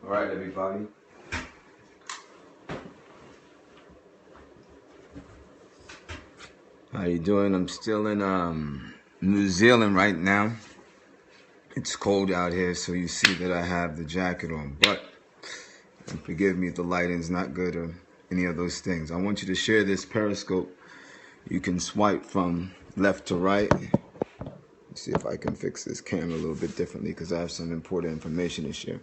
All right, everybody. How you doing? I'm still in New Zealand right now. It's cold out here, so you see that I have the jacket on. But and forgive me if the lighting's not good or any of those things. I want you to share this Periscope. You can swipe from left to right. Let's see if I can fix this camera a little bit differently because I have some important information to share.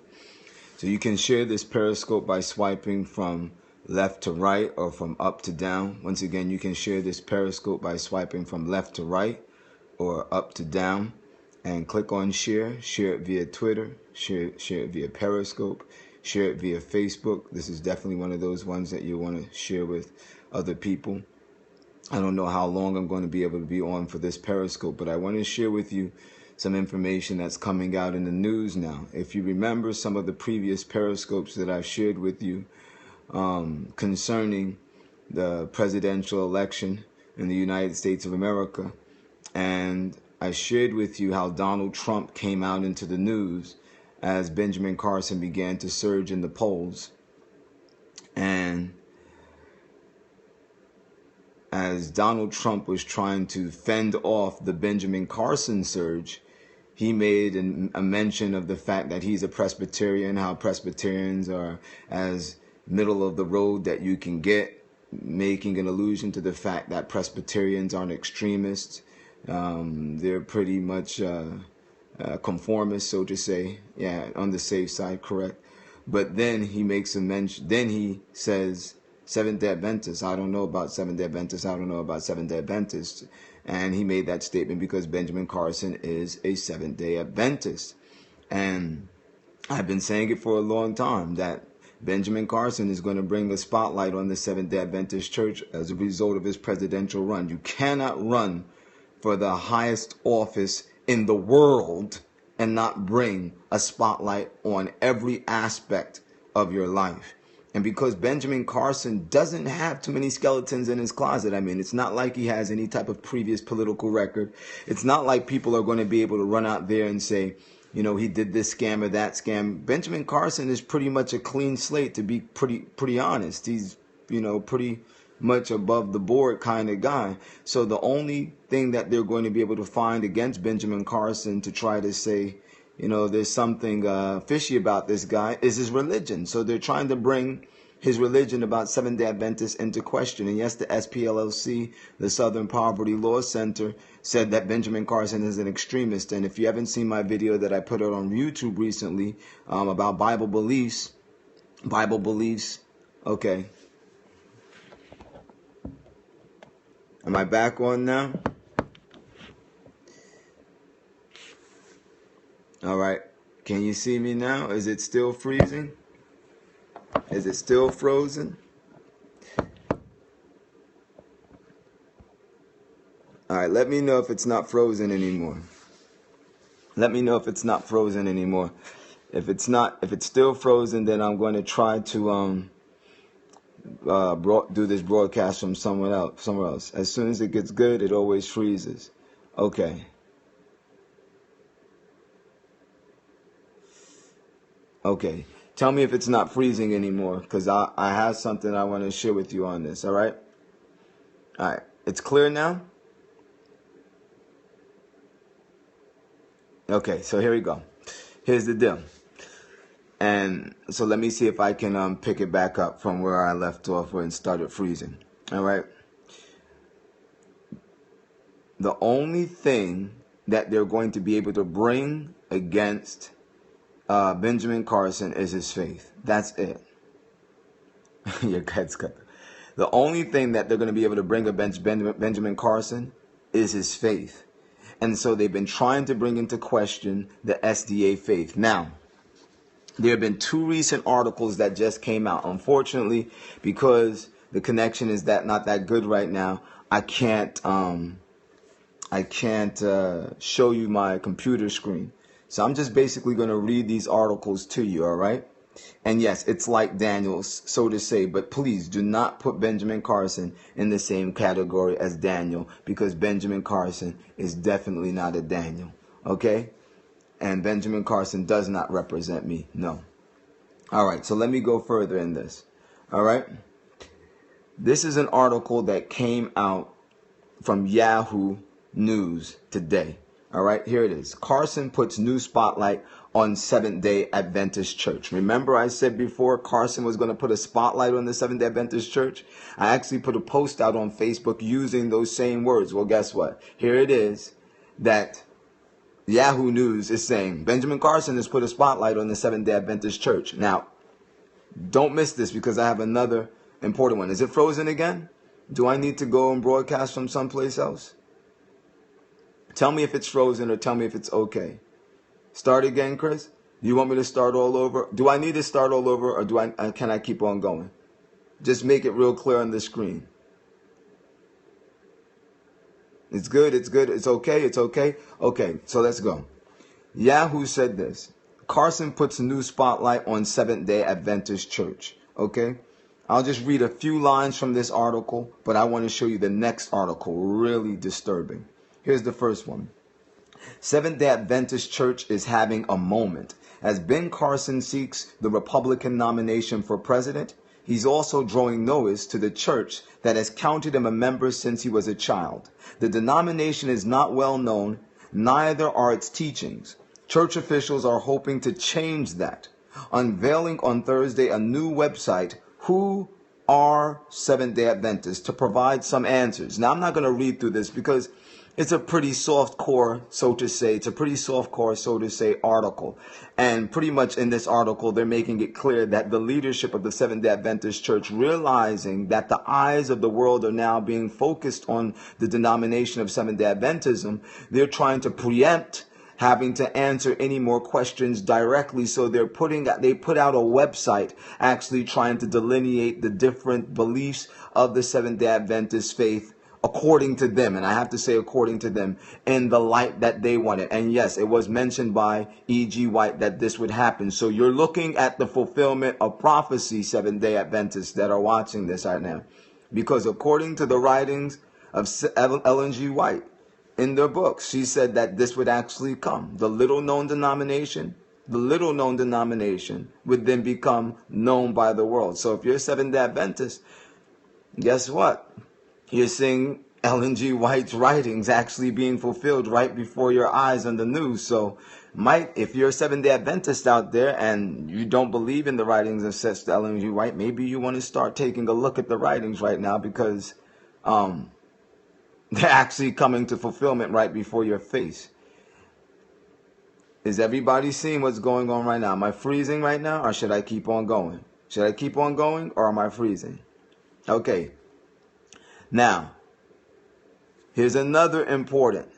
So you can share this Periscope by swiping from left to right or from up to down. Once again, you can share this Periscope by swiping from left to right or up to down. And click on share. Share it via Twitter. Share it via Periscope. Share it via Facebook. This is definitely one of those ones that you want to share with other people. I don't know how long I'm going to be able to be on for this Periscope, but I want to share with you some information that's coming out in the news now. If you remember some of the previous Periscopes that I've shared with you concerning the presidential election in the United States of America, and I shared with you how Donald Trump came out into the news as Benjamin Carson began to surge in the polls. And as Donald Trump was trying to fend off the Benjamin Carson surge, he made a mention of the fact that he's a Presbyterian, how Presbyterians are as middle of the road that you can get, making an allusion to the fact that Presbyterians aren't extremists. They're pretty much conformists, so to say. Yeah, on the safe side, correct. But then he makes a mention, then he says, Seventh-day Adventists, I don't know about Seventh-day Adventists, I don't know about Seventh-day Adventists. And he made that statement because Benjamin Carson is a Seventh-day Adventist. And I've been saying it for a long time that Benjamin Carson is going to bring the spotlight on the Seventh-day Adventist Church as a result of his presidential run. You cannot run for the highest office in the world and not bring a spotlight on every aspect of your life. And because Benjamin Carson doesn't have too many skeletons in his closet, I mean, it's not like he has any type of previous political record. It's not like people are going to be able to run out there and say, you know, he did this scam or that scam. Benjamin Carson is pretty much a clean slate, to be pretty honest. He's, you know, pretty much above the board kind of guy. So the only thing that they're going to be able to find against Benjamin Carson to try to say, you know, there's something fishy about this guy is his religion. So they're trying to bring his religion about Seventh-day Adventists into question. And yes, the SPLLC, the Southern Poverty Law Center, said that Benjamin Carson is an extremist. And if you haven't seen my video that I put out on YouTube recently about Bible beliefs, okay. Am I back on now? All right. Can you see me now? Is it still freezing? Is it still frozen? All right. Let me know if it's not frozen anymore. Let me know if it's not frozen anymore. If it's still frozen, then I'm going to try to do this broadcast from somewhere else. As soon as it gets good, it always freezes. Okay. Okay. Tell me if it's not freezing anymore, because I have something I want to share with you on this, all right? All right. It's clear now? Okay, so here we go. Here's the deal. And so let me see if I can pick it back up from where I left off when it started freezing. All right. The only thing that they're going to be able to bring against Benjamin Carson is his faith. That's it. Your cat's cut. The only thing that they're going to be able to bring against Benjamin Carson is his faith. And so they've been trying to bring into question the SDA faith. Now, there have been two recent articles that just came out. Unfortunately, because the connection is not that good right now, I can't show you my computer screen. So I'm just basically going to read these articles to you, all right? And yes, it's like Daniel, so to say, but please do not put Benjamin Carson in the same category as Daniel, because Benjamin Carson is definitely not a Daniel, okay? And Benjamin Carson does not represent me, no. All right, so let me go further in this. All right. This is an article that came out from Yahoo News today. All right, here it is. Carson puts new spotlight on Seventh-day Adventist Church. Remember I said before Carson was going to put a spotlight on the Seventh-day Adventist Church? I actually put a post out on Facebook using those same words. Well, guess what? Here it is that Yahoo News is saying Benjamin Carson has put a spotlight on the Seventh-day Adventist Church. Now, don't miss this because I have another important one. Is it frozen again? Do I need to go and broadcast from someplace else? Tell me if it's frozen or tell me if it's okay. Start again, Chris? Do you want me to start all over? Do I need to start all over or can I keep on going? Just make it real clear on the screen. It's good, it's good, it's okay, it's okay. Okay, so let's go. Yahoo said this. Carson puts a new spotlight on Seventh-day Adventist Church. Okay? I'll just read a few lines from this article, but I want to show you the next article, really disturbing. Here's the first one. Seventh-day Adventist Church is having a moment. As Ben Carson seeks the Republican nomination for president, he's also drawing notice to the church that has counted him a member since he was a child. The denomination is not well known, neither are its teachings. Church officials are hoping to change that, unveiling on Thursday a new website, Who Are Seventh-day Adventists, to provide some answers. Now, I'm not going to read through this because it's a pretty soft core, so to say. It's a pretty soft core, so to say, article. And pretty much in this article, they're making it clear that the leadership of the Seventh-day Adventist Church, realizing that the eyes of the world are now being focused on the denomination of Seventh-day Adventism, they're trying to preempt having to answer any more questions directly. So they put out a website actually trying to delineate the different beliefs of the Seventh-day Adventist faith according to them, and I have to say according to them, in the light that they wanted. And yes, it was mentioned by E.G. White that this would happen. So you're looking at the fulfillment of prophecy, Seventh-day Adventists that are watching this right now. Because according to the writings of Ellen G. White, in their books, she said that this would actually come. The little-known denomination would then become known by the world. So if you're a Seventh-day Adventist, guess what? You're seeing Ellen G. White's writings actually being fulfilled right before your eyes on the news. So if you're a Seventh-day Adventist out there and you don't believe in the writings of Sister Ellen G. White, maybe you want to start taking a look at the writings right now because they're actually coming to fulfillment right before your face. Is everybody seeing what's going on right now? Am I freezing right now or should I keep on going? Should I keep on going or am I freezing? Okay. Now, here's another important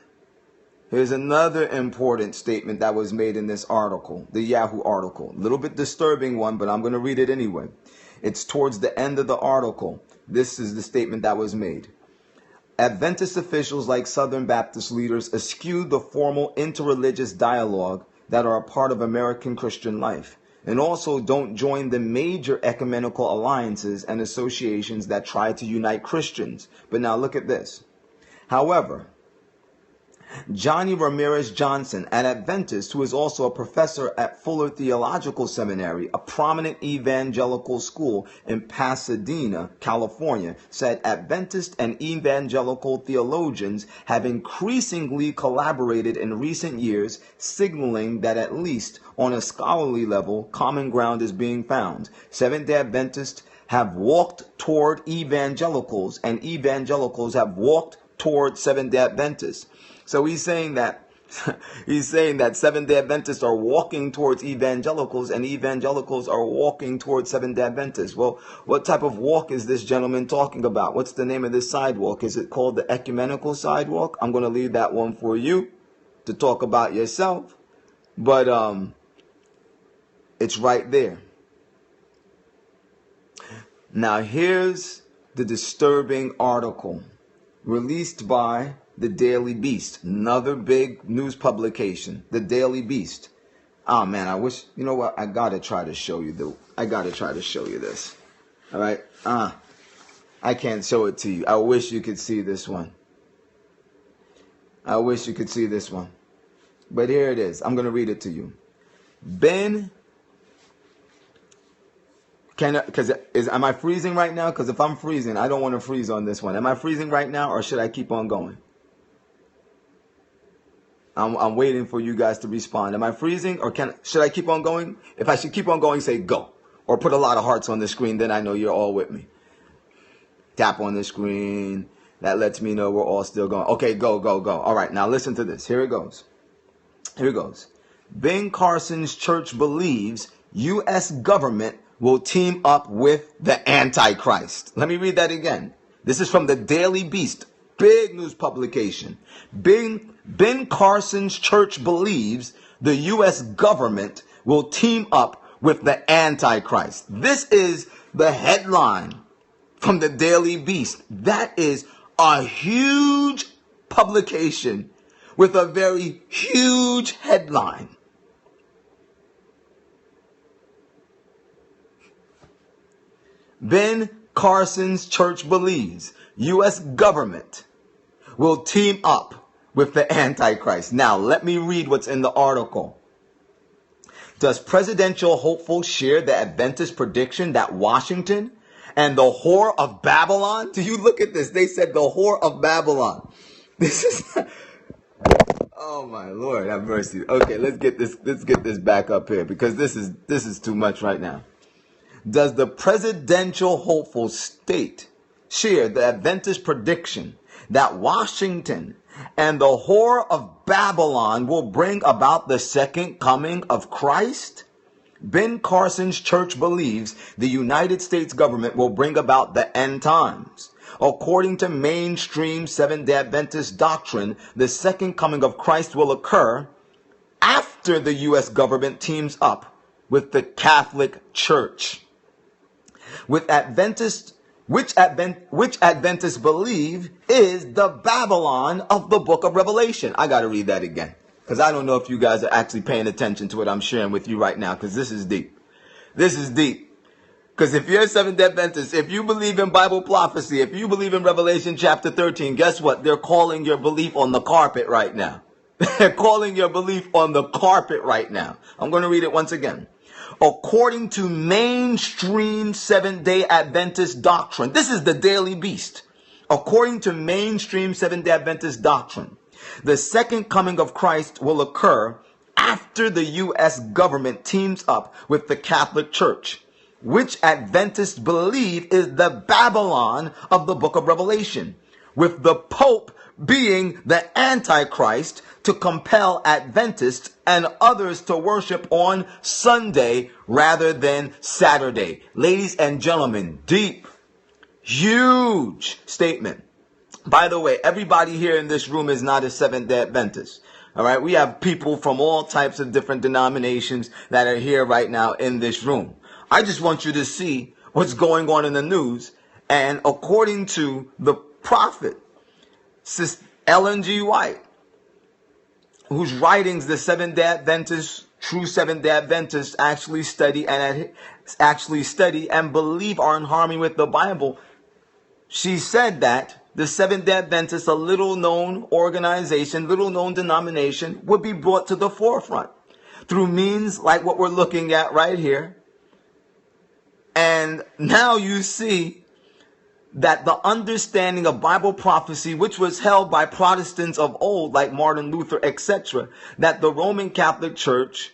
statement that was made in this article, the Yahoo article. A little bit disturbing one, but I'm going to read it anyway. It's towards the end of the article. This is the statement that was made. Adventist officials like Southern Baptist leaders eschew the formal interreligious dialogue that are a part of American Christian life, and also don't join the major ecumenical alliances and associations that try to unite Christians. But now look at this. However, Johnny Ramirez Johnson, an Adventist who is also a professor at Fuller Theological Seminary, a prominent evangelical school in Pasadena, California, said Adventist and evangelical theologians have increasingly collaborated in recent years, signaling that at least on a scholarly level, common ground is being found. Seventh-day Adventists have walked toward evangelicals, and evangelicals have walked toward Seventh-day Adventists. So he's saying that Seventh-day Adventists are walking towards evangelicals and evangelicals are walking towards Seventh-day Adventists. Well, what type of walk is this gentleman talking about? What's the name of this sidewalk? Is it called the ecumenical sidewalk? I'm going to leave that one for you to talk about yourself. But it's right there. Now here's the disturbing article released by the Daily Beast, another big news publication, the Daily Beast. Oh man, I wish, you know what? I gotta try to show you this. All right. I can't show it to you. I wish you could see this one. But here it is. I'm gonna read it to you. Ben Am I freezing right now? Because if I'm freezing, I don't want to freeze on this one. Am I freezing right now, or should I keep on going? I'm waiting for you guys to respond. Am I freezing, or should I keep on going? If I should keep on going, say go. Or put a lot of hearts on the screen, then I know you're all with me. Tap on the screen. That lets me know we're all still going. Okay, go, go, go. All right, now listen to this. Here it goes. Here it goes. Ben Carson's church believes U.S. government will team up with the Antichrist. Let me read that again. This is from the Daily Beast, big news publication. Ben Carson's church believes the U.S. government will team up with the Antichrist. This is the headline from the Daily Beast. That is a huge publication with a very huge headline. Ben Carson's church believes U.S. government will team up with the Antichrist. Now, let me read what's in the article. Does presidential hopeful share the Adventist prediction that Washington and the whore of Babylon? Do you look at this? They said the whore of Babylon. This is... Oh my Lord, have mercy. Okay, let's get this back up here, because this is too much right now. Does the presidential hopeful state share the Adventist prediction that Washington and the whore of Babylon will bring about the second coming of Christ? Ben Carson's church believes the United States government will bring about the end times. According to mainstream Seventh-day Adventist doctrine, the second coming of Christ will occur after the U.S. government teams up with the Catholic Church. Which Adventists believe is the Babylon of the book of Revelation. I got to read that again, because I don't know if you guys are actually paying attention to what I'm sharing with you right now, because this is deep. This is deep. Because if you're a Seventh-day Adventist, if you believe in Bible prophecy, if you believe in Revelation chapter 13, guess what? They're calling your belief on the carpet right now. They're calling your belief on the carpet right now. I'm going to read it once again. According to mainstream Seventh-day Adventist doctrine, this is the Daily Beast. According to mainstream Seventh-day Adventist doctrine, the second coming of Christ will occur after the U.S. government teams up with the Catholic Church, which Adventists believe is the Babylon of the book of Revelation, with the Pope being the Antichrist to compel Adventists and others to worship on Sunday rather than Saturday. Ladies and gentlemen, deep, huge statement. By the way, everybody here in this room is not a Seventh-day Adventist. All right, we have people from all types of different denominations that are here right now in this room. I just want you to see what's going on in the news. And according to the prophet, Ellen G. White, whose writings the Seventh-day Adventists, true Seventh-day Adventists actually study and believe are in harmony with the Bible, she said that the Seventh-day Adventists, a little-known organization, little-known denomination, would be brought to the forefront through means like what we're looking at right here. And now you see that the understanding of Bible prophecy, which was held by Protestants of old, like Martin Luther, etc., that the Roman Catholic Church,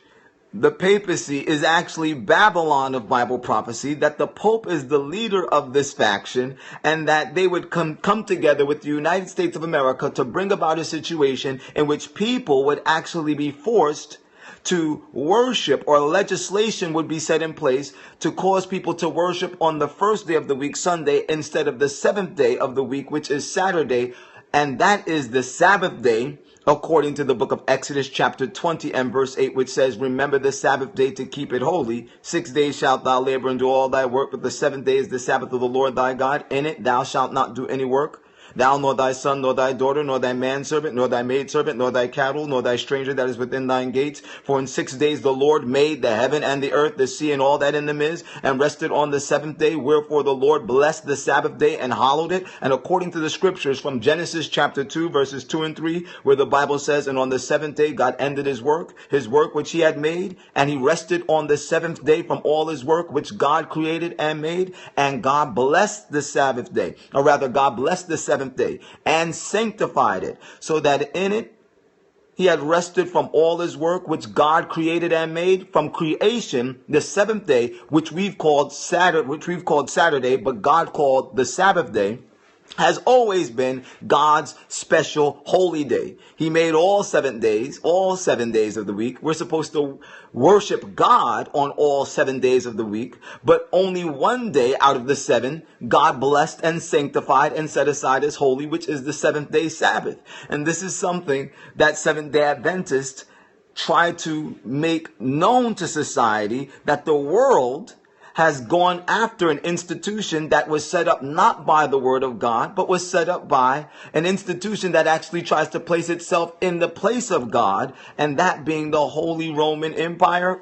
the papacy, is actually Babylon of Bible prophecy, that the Pope is the leader of this faction, and that they would come together with the United States of America to bring about a situation in which people would actually be forced to worship, or legislation would be set in place to cause people to worship on the first day of the week, Sunday, instead of the seventh day of the week, which is Saturday. And that is the Sabbath day, according to the book of Exodus chapter 20 and verse 8, which says, remember the Sabbath day to keep it holy. 6 days shalt thou labor and do all thy work, but the seventh day is the Sabbath of the Lord thy God. In it thou shalt not do any work, Thou, nor thy son, nor thy daughter, nor thy manservant, nor thy maidservant, nor thy cattle, nor thy stranger that is within thine gates. For in 6 days the Lord made the heaven and the earth, the sea, and all that in them is, and rested on the seventh day. Wherefore the Lord blessed the Sabbath day and hallowed it. And according to the scriptures from Genesis chapter 2, verses 2 and 3, where the Bible says, and on the seventh day God ended his work which he had made, and he rested on the seventh day from all his work which God created and made. And God blessed the Sabbath day, or rather God blessed the seventh day and sanctified it, so that in it he had rested from all his work which God created and made. From creation, the seventh day, which we've called Saturday, but God called the Sabbath day, has always been God's special holy day. He made all 7 days of the week. We're supposed to worship God on all 7 days of the week, but only one day out of the 7, God blessed and sanctified and set aside as holy, which is the 7th day Sabbath. And this is something that Seventh-day Adventists try to make known to society, that the world has gone after an institution that was set up not by the word of God, but was set up by an institution that actually tries to place itself in the place of God, and that being the Holy Roman Empire.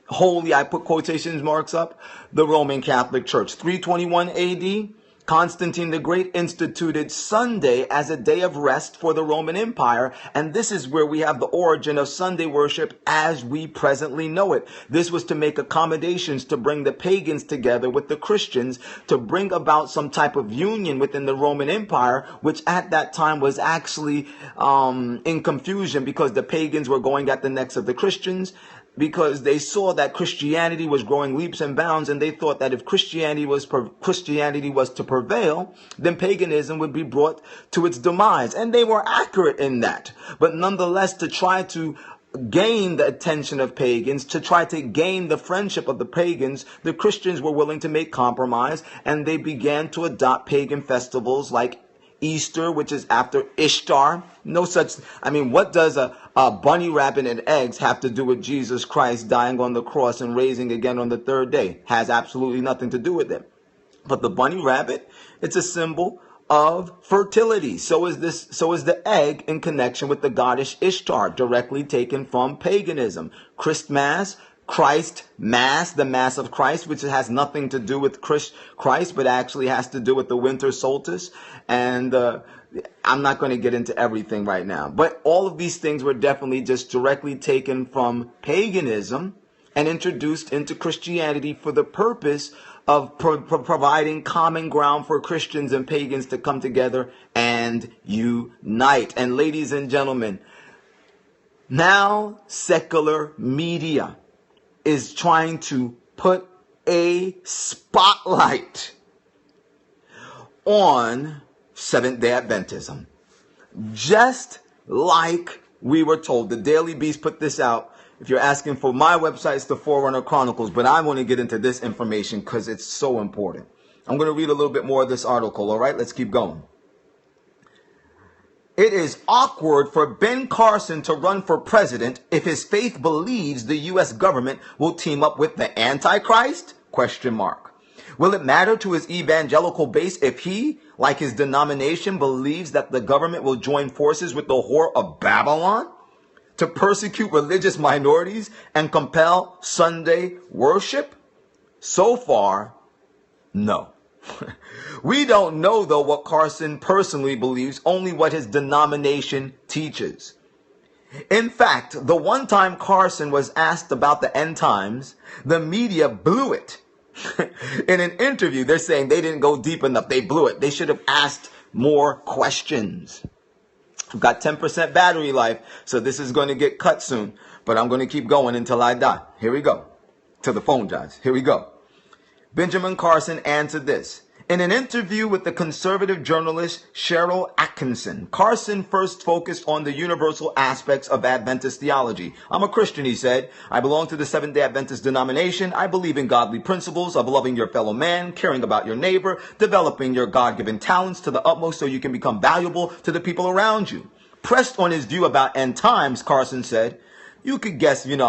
Holy, I put quotations marks up, the Roman Catholic Church. 321 AD, Constantine the Great instituted Sunday as a day of rest for the Roman Empire, and this is where we have the origin of Sunday worship as we presently know it. This was to make accommodations to bring the pagans together with the Christians, to bring about some type of union within the Roman Empire, which at that time was actually in confusion, because the pagans were going at the necks of the Christians, because they saw that Christianity was growing leaps and bounds, and they thought that if Christianity was to prevail, then paganism would be brought to its demise. And they were accurate in that. But nonetheless, to try to gain the attention of pagans, to try to gain the friendship of the pagans, the Christians were willing to make compromise, and they began to adopt pagan festivals like Easter, which is after Ishtar. What does a bunny rabbit and eggs have to do with Jesus Christ dying on the cross and raising again on the third day? Has absolutely nothing to do with it. But the bunny rabbit, it's a symbol of fertility. So is the egg in connection with the goddess Ishtar, directly taken from paganism. Christ Mass, the Mass of Christ, which has nothing to do with Christ, but actually has to do with the winter solstice. And I'm not going to get into everything right now. But all of these things were definitely just directly taken from paganism and introduced into Christianity for the purpose of providing common ground for Christians and pagans to come together and unite. And ladies and gentlemen, now secular media is trying to put a spotlight on Seventh-day Adventism. Just like we were told. The Daily Beast put this out. If you're asking for my website, it's the Forerunner Chronicles, but I want to get into this information because it's so important. I'm going to read a little bit more of this article, all right? Let's keep going. It is awkward for Ben Carson to run for president if his faith believes the U.S. government will team up with the Antichrist? ? Will it matter to his evangelical base if he, like his denomination, believes that the government will join forces with the whore of Babylon to persecute religious minorities and compel Sunday worship? So far, no. We don't know, though, what Carson personally believes, only what his denomination teaches. In fact, the one time Carson was asked about the end times, the media blew it. In an interview, they're saying they didn't go deep enough. They blew it. They should have asked more questions. I've got 10% battery life, so this is going to get cut soon. But I'm going to keep going until I die. Here we go. Till the phone dies. Here we go. Benjamin Carson answered this. In an interview with the conservative journalist Cheryl Atkinson, Carson first focused on the universal aspects of Adventist theology. I'm a Christian, he said. I belong to the Seventh-day Adventist denomination. I believe in godly principles of loving your fellow man, caring about your neighbor, developing your God-given talents to the utmost so you can become valuable to the people around you. Pressed on his view about end times, Carson said, you could guess, I'm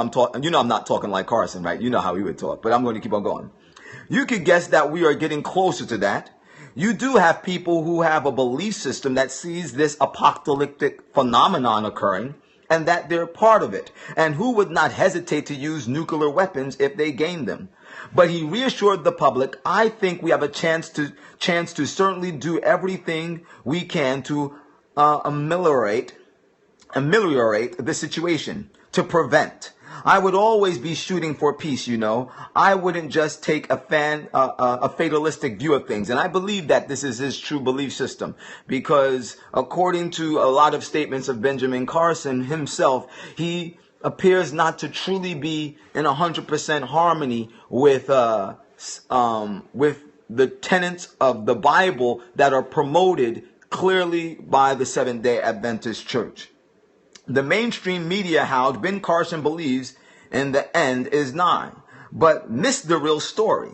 not talking like Carson, right? You know how he would talk, but I'm going to keep on going. You could guess that we are getting closer to that. you do have people who have a belief system that sees this apocalyptic phenomenon occurring and that they're part of it. And who would not hesitate to use nuclear weapons if they gained them? But he reassured the public, I think we have a chance to certainly do everything we can to ameliorate the situation, to prevent. I would always be shooting for peace, you know. I wouldn't just take a fatalistic view of things. And I believe that this is his true belief system, because according to a lot of statements of Benjamin Carson himself, he appears not to truly be in 100% harmony with the tenets of the Bible that are promoted clearly by the Seventh-day Adventist Church. The mainstream media howled, Ben Carson believes in the end is nigh, but missed the real story.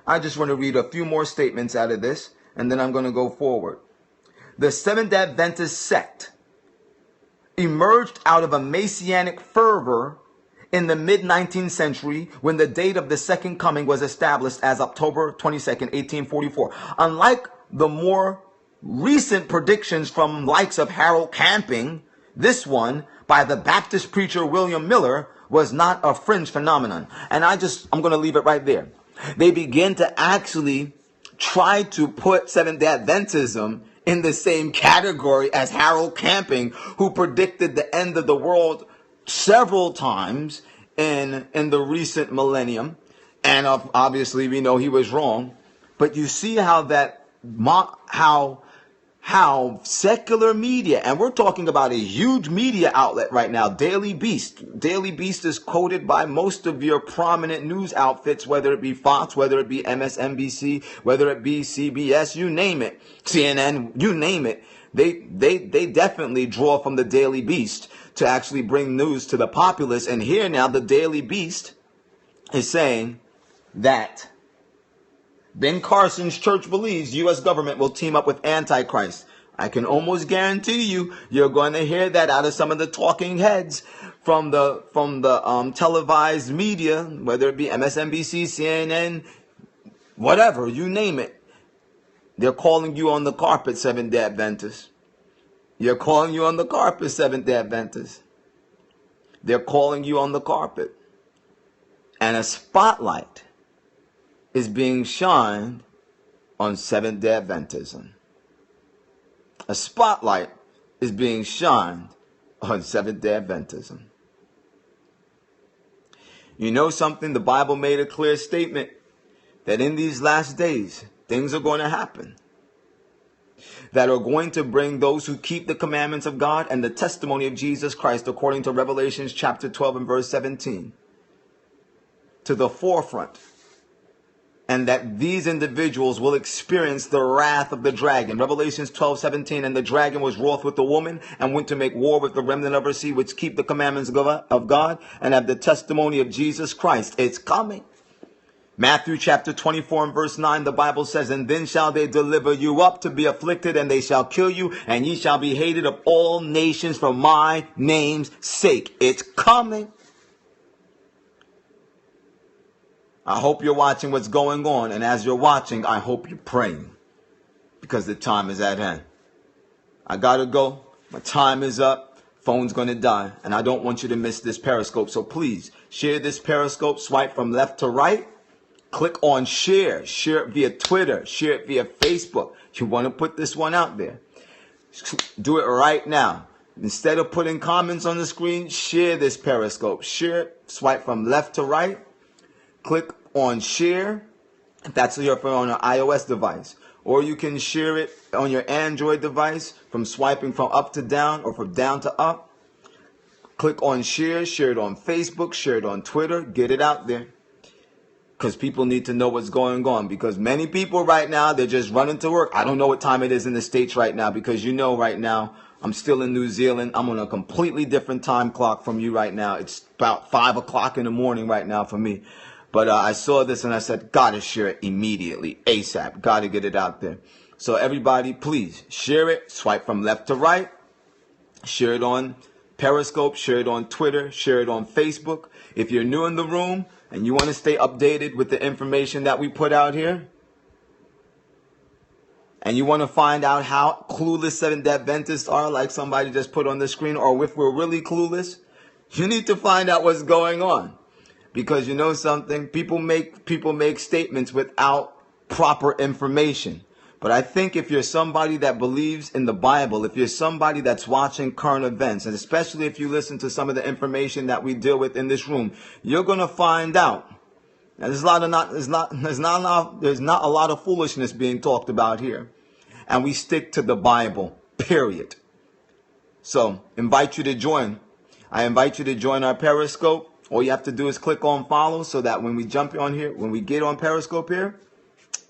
I just want to read a few more statements out of this, and then I'm going to go forward. The Seventh-day Adventist sect emerged out of a Messianic fervor in the mid-19th century when the date of the second coming was established as October 22nd, 1844. Unlike the more recent predictions from likes of Harold Camping, this one, by the Baptist preacher William Miller, was not a fringe phenomenon. And I'm going to leave it right there. They begin to actually try to put Seventh-day Adventism in the same category as Harold Camping, who predicted the end of the world several times in the recent millennium. And obviously we know he was wrong. But you see how secular media, and we're talking about a huge media outlet right now, Daily Beast. Daily Beast is quoted by most of your prominent news outfits, whether it be Fox, whether it be MSNBC, whether it be CBS, you name it, CNN, you name it. They definitely draw from the Daily Beast to actually bring news to the populace. And here now the Daily Beast is saying that Ben Carson's church believes U.S. government will team up with Antichrist. I can almost guarantee you're going to hear that out of some of the talking heads from the televised media, whether it be MSNBC, CNN, whatever, you name it. They're calling you on the carpet, Seventh-day Adventists. They're calling you on the carpet, Seventh-day Adventists. They're calling you on the carpet. And a spotlight is being shined on Seventh-day Adventism. A spotlight is being shined on Seventh-day Adventism. You know something? The Bible made a clear statement that in these last days, things are going to happen that are going to bring those who keep the commandments of God and the testimony of Jesus Christ, according to Revelations chapter 12 and verse 17, to the forefront. And that these individuals will experience the wrath of the dragon. Revelations 12:17, and the dragon was wroth with the woman and went to make war with the remnant of her seed, which keep the commandments of God and have the testimony of Jesus Christ. It's coming. Matthew chapter 24 and verse 9, the Bible says, and then shall they deliver you up to be afflicted, and they shall kill you, and ye shall be hated of all nations for my name's sake. It's coming. I hope you're watching what's going on. And as you're watching, I hope you're praying, because the time is at hand. I got to go. My time is up. Phone's going to die. And I don't want you to miss this Periscope. So please share this Periscope. Swipe from left to right. Click on share. Share it via Twitter. Share it via Facebook. You want to put this one out there. Do it right now. Instead of putting comments on the screen, share this Periscope. Share it. Swipe from left to right. Click on share, if that's your phone on an iOS device. Or you can share it on your Android device from swiping from up to down or from down to up. Click on share, share it on Facebook, share it on Twitter, get it out there. Because people need to know what's going on. Because many people right now, they're just running to work. I don't know what time it is in the States right now, because you know right now, I'm still in New Zealand. I'm on a completely different time clock from you right now. It's about 5 o'clock in the morning right now for me. But I saw this and I said, gotta share it immediately, ASAP. Gotta get it out there. So everybody, please share it. Swipe from left to right. Share it on Periscope. Share it on Twitter. Share it on Facebook. If you're new in the room and you want to stay updated with the information that we put out here, and you want to find out how clueless Seventh-day Adventists are, like somebody just put on the screen, or if we're really clueless, you need to find out what's going on. Because you know something, people make statements without proper information. But I think if you're somebody that believes in the Bible, if you're somebody that's watching current events, and especially if you listen to some of the information that we deal with in this room, you're going to find out. Now, there's not a lot of foolishness being talked about here. And we stick to the Bible, period. So, invite you to join. I invite you to join our Periscope. All you have to do is click on follow so that when we jump on here, when we get on Periscope here,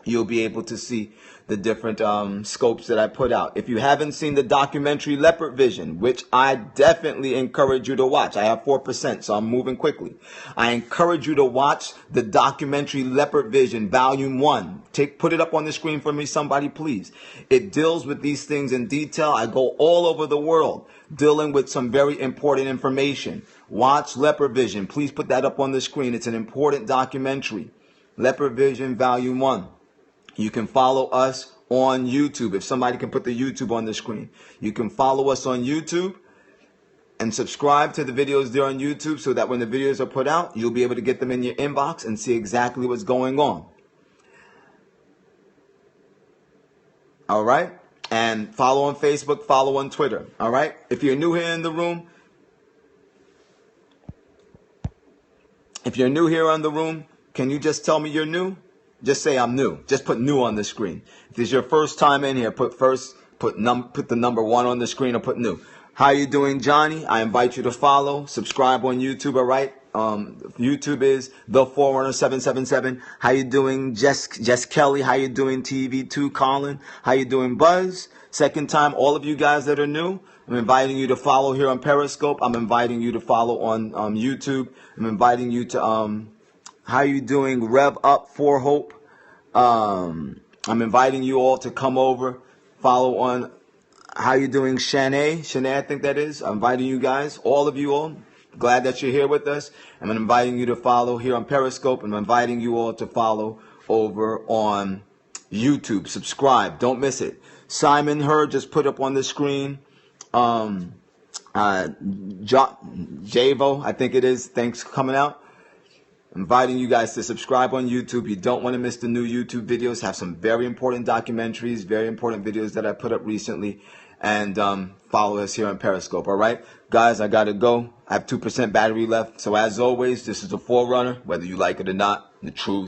you'll be able to see the different scopes that I put out. If you haven't seen the documentary Leopard Vision, which I definitely encourage you to watch. I have 4%, so I'm moving quickly. I encourage you to watch the documentary Leopard Vision, Volume 1. Put it up on the screen for me, somebody, please. It deals with these things in detail. I go all over the world dealing with some very important information. Watch Leopard Vision. Please put that up on the screen. It's an important documentary. Leopard Vision, Volume 1. You can follow us on YouTube. If somebody can put the YouTube on the screen. You can follow us on YouTube and subscribe to the videos there on YouTube so that when the videos are put out, you'll be able to get them in your inbox and see exactly what's going on. All right? And follow on Facebook, follow on Twitter. All right? If you're new here in the room, can you just tell me you're new? Just say I'm new. Just put new on the screen. If this is your first time in here, put the number 1 on the screen or put new. How you doing, Johnny? I invite you to follow, subscribe on YouTube, all right? YouTube is TheForerunner777. How you doing, Jess Kelly? How you doing, TV2 Colin? How you doing, Buzz? Second time, all of you guys that are new, I'm inviting you to follow here on Periscope. I'm inviting you to follow on YouTube. I'm inviting you to how you doing, Rev Up for Hope? I'm inviting you all to come over, follow on. How you doing, Shanae? Shanae, I think that is. I'm inviting you guys, all of you all. Glad that you're here with us. I'm inviting you to follow here on Periscope. I'm inviting you all to follow over on YouTube. Subscribe. Don't miss it. Simon Hurd just put up on the screen. Javo, I think it is. Thanks for coming out. Inviting you guys to subscribe on YouTube. You don't want to miss the new YouTube videos. Have some very important documentaries, very important videos that I put up recently. And follow us here on Periscope, all right? Guys, I got to go. I have 2% battery left. So as always, this is The Forerunner, whether you like it or not, the truth.